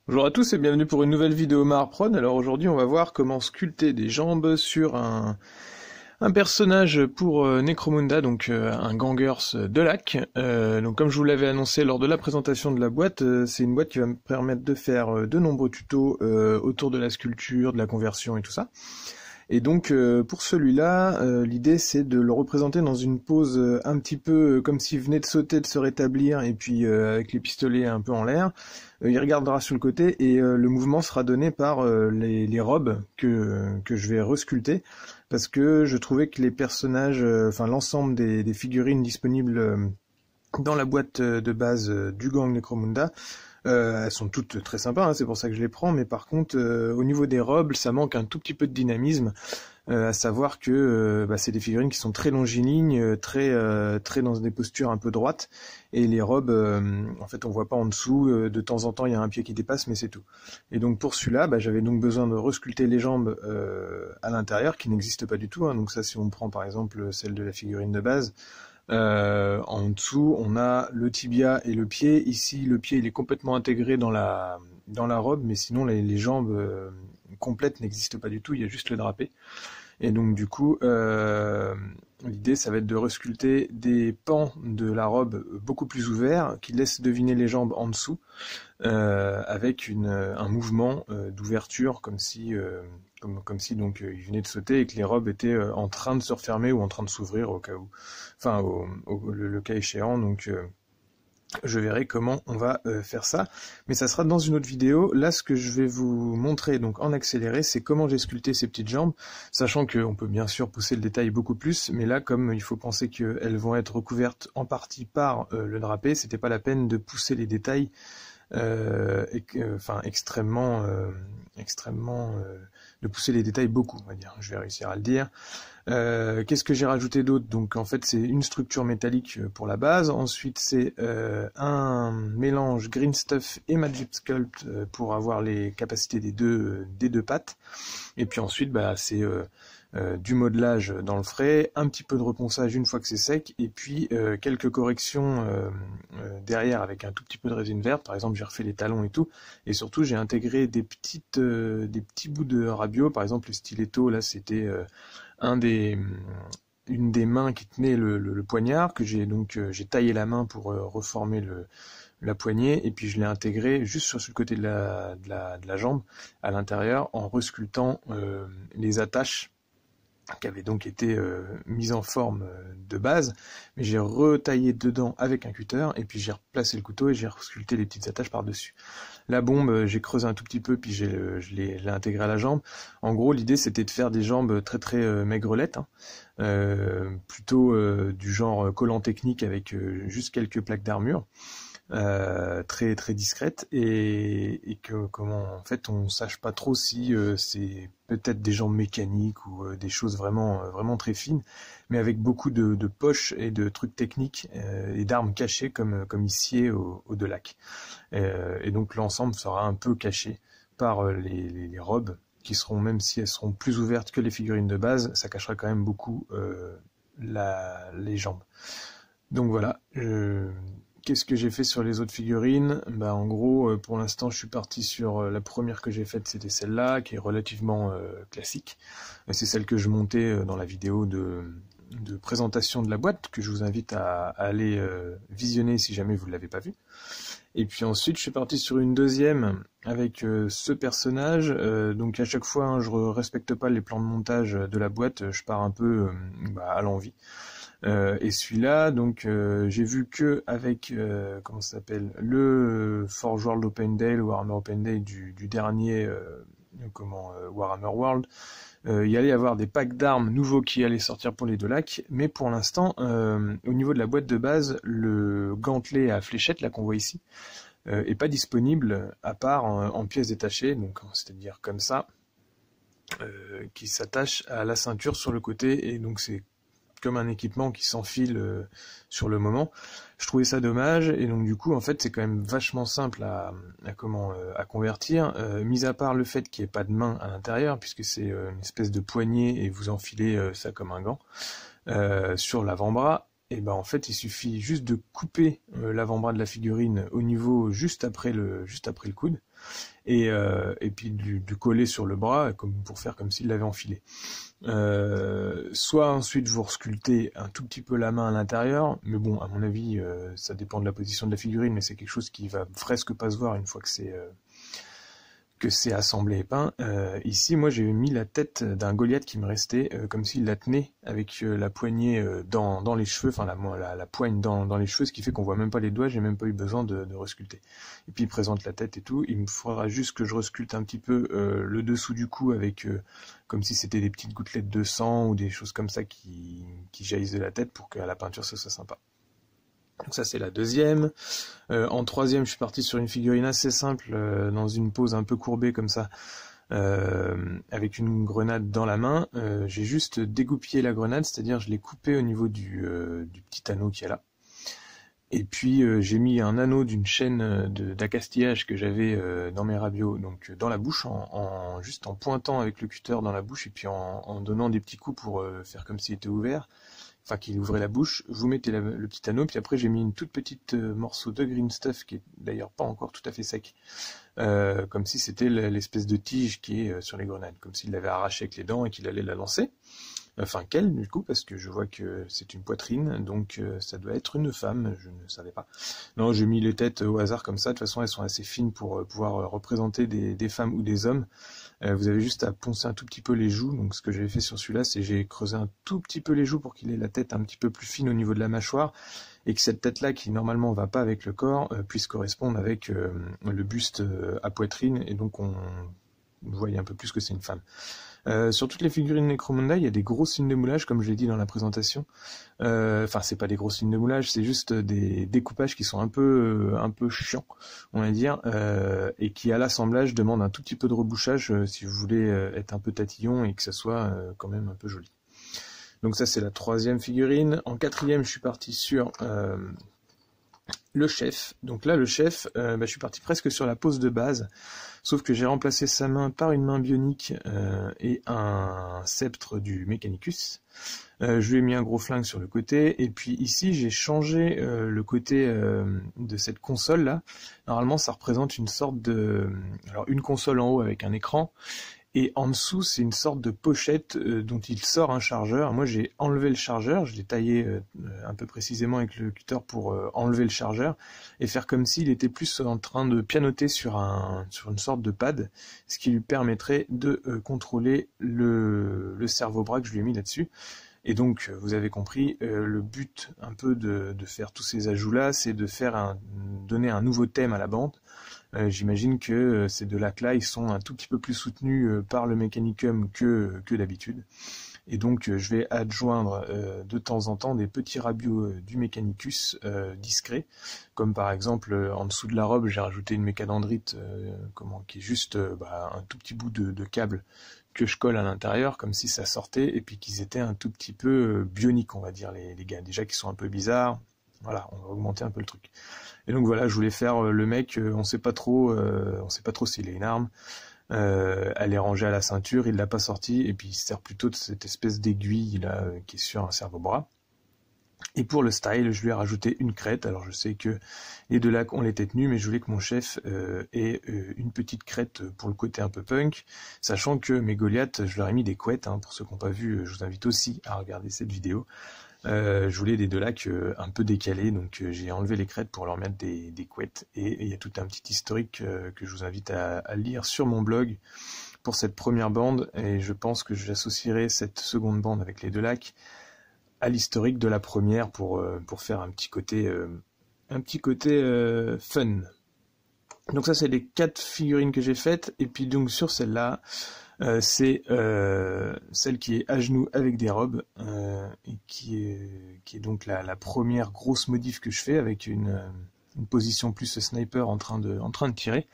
Bonjour à tous et bienvenue pour une nouvelle vidéo Marprod. Alors aujourd'hui on va voir comment sculpter des jambes sur un personnage pour Necromunda, donc un Gangers de lac. Donc comme je vous l'avais annoncé lors de la présentation de la boîte, c'est une boîte qui va me permettre de faire de nombreux tutos autour de la sculpture, de la conversion et tout ça. Et donc pour celui-là, l'idée c'est de le représenter dans une pose un petit peu comme s'il venait de sauter, de se rétablir, et puis avec les pistolets un peu en l'air. Il regardera sur le côté et le mouvement sera donné par les robes que je vais resculpter, parce que je trouvais que les personnages, enfin l'ensemble des figurines disponibles dans la boîte de base du gang Necromunda, elles sont toutes très sympas, hein, c'est pour ça que je les prends, mais par contre, au niveau des robes, ça manque un tout petit peu de dynamisme, à savoir que c'est des figurines qui sont très longilignes, très dans des postures un peu droites, et les robes, en fait, on voit pas en dessous, de temps en temps, il y a un pied qui dépasse, mais c'est tout. Et donc pour celui-là, j'avais donc besoin de resculpter les jambes à l'intérieur, qui n'existent pas du tout, hein. Donc ça, si on prend par exemple celle de la figurine de base, en dessous, on a le tibia et le pied. Ici, le pied il est complètement intégré dans la robe, mais sinon les jambes complètes n'existent pas du tout. Il y a juste le drapé. Et donc du coup, l'idée ça va être de resculpter des pans de la robe beaucoup plus ouverts qui laissent deviner les jambes en dessous, avec un mouvement d'ouverture comme si donc il venait de sauter et que les robes étaient en train de se refermer ou en train de s'ouvrir au cas où, enfin le cas échéant. Donc je verrai comment on va faire ça, mais ça sera dans une autre vidéo. Là, ce que je vais vous montrer donc en accéléré, c'est comment j'ai sculpté ces petites jambes, sachant qu'on peut bien sûr pousser le détail beaucoup plus, mais là, comme il faut penser qu'elles vont être recouvertes en partie par le drapé, c'était pas la peine de pousser les détails extrêmement de pousser les détails beaucoup, on va dire. Je vais réussir à le dire. Qu'est-ce que j'ai rajouté d'autre? Donc en fait c'est une structure métallique pour la base, ensuite c'est un mélange Green Stuff et Magic Sculpt pour avoir les capacités des deux pattes, et puis ensuite c'est du modelage dans le frais, un petit peu de reponçage une fois que c'est sec, et puis quelques corrections derrière avec un tout petit peu de résine verte. Par exemple, j'ai refait les talons et tout, et surtout j'ai intégré des petits bouts de rabio. Par exemple, le stiletto, là c'était une des mains qui tenait le poignard, que j'ai taillé la main pour reformer la poignée, et puis je l'ai intégré juste sur le côté de la jambe à l'intérieur en resculptant les attaches qui avait donc été mise en forme de base, mais j'ai retaillé dedans avec un cutter, et puis j'ai replacé le couteau et j'ai resculpté les petites attaches par-dessus. La bombe, j'ai creusé un tout petit peu, puis je l'ai intégré à la jambe. En gros, l'idée c'était de faire des jambes très très maigrelettes, hein, plutôt du genre collant technique avec juste quelques plaques d'armure. Très très discrète, et que comment en fait on sache pas trop si c'est peut-être des jambes mécaniques ou des choses vraiment très fines, mais avec beaucoup de poches et de trucs techniques et d'armes cachées comme ici au Delac. Et donc l'ensemble sera un peu caché par les robes qui seront, même si elles seront plus ouvertes que les figurines de base, ça cachera quand même beaucoup les jambes. Donc voilà. Qu'est-ce que j'ai fait sur les autres figurines? En gros, pour l'instant, je suis parti sur la première que j'ai faite, c'était celle-là, qui est relativement classique. C'est celle que je montais dans la vidéo de présentation de la boîte, que je vous invite à aller visionner si jamais vous ne l'avez pas vue. Et puis ensuite, je suis parti sur une deuxième avec ce personnage. Donc à chaque fois, hein, je ne respecte pas les plans de montage de la boîte, je pars un peu à l'envie. Et celui-là, donc j'ai vu que avec comment ça s'appelle, le Forge World Open Day, le Warhammer Open Day du dernier Warhammer World, il y allait y avoir des packs d'armes nouveaux qui allaient sortir pour les deux lacs, mais pour l'instant, au niveau de la boîte de base, le gantelet à fléchette là qu'on voit ici est pas disponible à part en pièces détachées, donc c'est-à-dire comme ça, qui s'attache à la ceinture sur le côté, et donc c'est comme un équipement qui s'enfile sur le moment. Je trouvais ça dommage, et donc du coup en fait c'est quand même vachement simple à convertir, mis à part le fait qu'il n'y ait pas de main à l'intérieur, puisque c'est une espèce de poignée et vous enfilez ça comme un gant sur l'avant-bras. et ben en fait il suffit juste de couper l'avant-bras de la figurine au niveau juste après le coude, et puis de coller sur le bras comme pour faire comme s'il l'avait enfilé. Soit ensuite vous resculptez un tout petit peu la main à l'intérieur, mais bon, à mon avis, ça dépend de la position de la figurine, mais c'est quelque chose qui va presque pas se voir une fois que c'est assemblé et peint. Ici, moi, j'ai mis la tête d'un Goliath qui me restait, comme s'il la tenait avec la poignée dans les cheveux, enfin la poigne dans les cheveux, ce qui fait qu'on voit même pas les doigts, j'ai même pas eu besoin de resculpter. Et puis il présente la tête et tout, il me faudra juste que je resculpte un petit peu le dessous du cou avec comme si c'était des petites gouttelettes de sang ou des choses comme ça qui jaillissent de la tête pour qu'à la peinture ce soit sympa. Donc ça c'est la deuxième. En troisième, je suis parti sur une figurine assez simple, dans une pose un peu courbée comme ça, avec une grenade dans la main. J'ai juste dégoupillé la grenade, c'est-à-dire je l'ai coupée au niveau du petit anneau qui est là. Et puis j'ai mis un anneau d'une chaîne d'accastillage que j'avais dans mes rabios, donc dans la bouche, juste en pointant avec le cutter dans la bouche et puis en donnant des petits coups pour faire comme s'il était ouvert. Enfin qu'il ouvrait la bouche, vous mettez le petit anneau, puis après j'ai mis une toute petite morceau de green stuff qui est d'ailleurs pas encore tout à fait sec, comme si c'était l'espèce de tige qui est sur les grenades, comme s'il l'avait arraché avec les dents et qu'il allait la lancer. Enfin qu'elle du coup, parce que je vois que c'est une poitrine, donc ça doit être une femme, je ne savais pas. Non, j'ai mis les têtes au hasard comme ça, de toute façon elles sont assez fines pour pouvoir représenter des femmes ou des hommes. Vous avez juste à poncer un tout petit peu les joues, donc ce que j'avais fait sur celui-là, c'est j'ai creusé un tout petit peu les joues pour qu'il ait la tête un petit peu plus fine au niveau de la mâchoire, et que cette tête-là, qui normalement va pas avec le corps, puisse correspondre avec le buste à poitrine, et donc on voit un peu plus que c'est une femme. Sur toutes les figurines Necromunda, il y a des gros signes de moulage, comme je l'ai dit dans la présentation. Enfin, c'est pas des gros signes de moulage, c'est juste des découpages qui sont un peu chiants, on va dire, et qui à l'assemblage demandent un tout petit peu de rebouchage si vous voulez être un peu tatillon et que ça soit quand même un peu joli. Donc ça, c'est la troisième figurine. En quatrième, je suis parti sur le chef. Donc là, le chef, je suis parti presque sur la pose de base, sauf que j'ai remplacé sa main par une main bionique et un sceptre du Mechanicus. Je lui ai mis un gros flingue sur le côté, et puis ici j'ai changé le côté de cette console là. Normalement ça représente une sorte de... Alors une console en haut avec un écran, et en dessous c'est une sorte de pochette dont il sort un chargeur. Moi j'ai enlevé le chargeur, je l'ai taillé un peu précisément avec le cutter pour enlever le chargeur et faire comme s'il était plus en train de pianoter sur une sorte de pad, ce qui lui permettrait de contrôler le cerveau-bras que je lui ai mis là-dessus. Et donc, vous avez compris, le but un peu de faire tous ces ajouts-là, c'est de donner un nouveau thème à la bande. J'imagine que ces deux lacs-là, ils sont un tout petit peu plus soutenus par le Mechanicum que d'habitude. Et donc, je vais adjoindre de temps en temps des petits rabios du Mechanicus discrets, comme par exemple, en dessous de la robe, j'ai rajouté une mécadendrite qui est juste un tout petit bout de câble que je colle à l'intérieur, comme si ça sortait, et puis qu'ils étaient un tout petit peu bioniques, on va dire, les gars. Déjà qu'ils sont un peu bizarres, voilà, on va augmenter un peu le truc. Et donc voilà, je voulais faire le mec, on sait pas trop s'il a une arme, elle est rangée à la ceinture, il l'a pas sortie, et puis il se sert plutôt de cette espèce d'aiguille là qui est sur un cerveau-bras. Et pour le style, je lui ai rajouté une crête. Alors je sais que les deux lacs ont les têtes nues, mais je voulais que mon chef ait une petite crête pour le côté un peu punk, sachant que mes Goliaths, je leur ai mis des couettes. Pour ceux qui n'ont pas vu, je vous invite aussi à regarder cette vidéo. Je voulais des deux lacs un peu décalés, donc j'ai enlevé les crêtes pour leur mettre des couettes. Et il y a tout un petit historique que je vous invite à lire sur mon blog pour cette première bande, et je pense que j'associerai cette seconde bande avec les deux lacs à l'historique de la première pour faire un petit côté fun. Donc ça c'est les 4 figurines que j'ai faites, et puis donc sur celle-là c'est celle qui est à genoux avec des robes et qui est donc la première grosse modif que je fais avec une position plus sniper en train de tirer.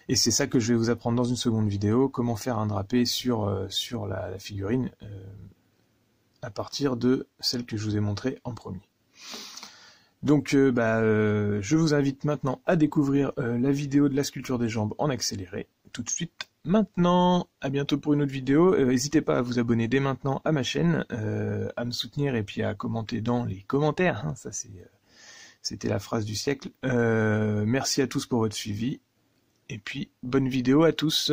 Et c'est ça que je vais vous apprendre dans une seconde vidéo, comment faire un drapé sur la figurine à partir de celle que je vous ai montrée en premier. Donc je vous invite maintenant à découvrir la vidéo de la sculpture des jambes en accéléré, tout de suite maintenant. À bientôt pour une autre vidéo. N'hésitez pas à vous abonner dès maintenant à ma chaîne, à me soutenir et puis à commenter dans les commentaires. Hein, ça c'était la phrase du siècle. Merci à tous pour votre suivi. Et puis bonne vidéo à tous.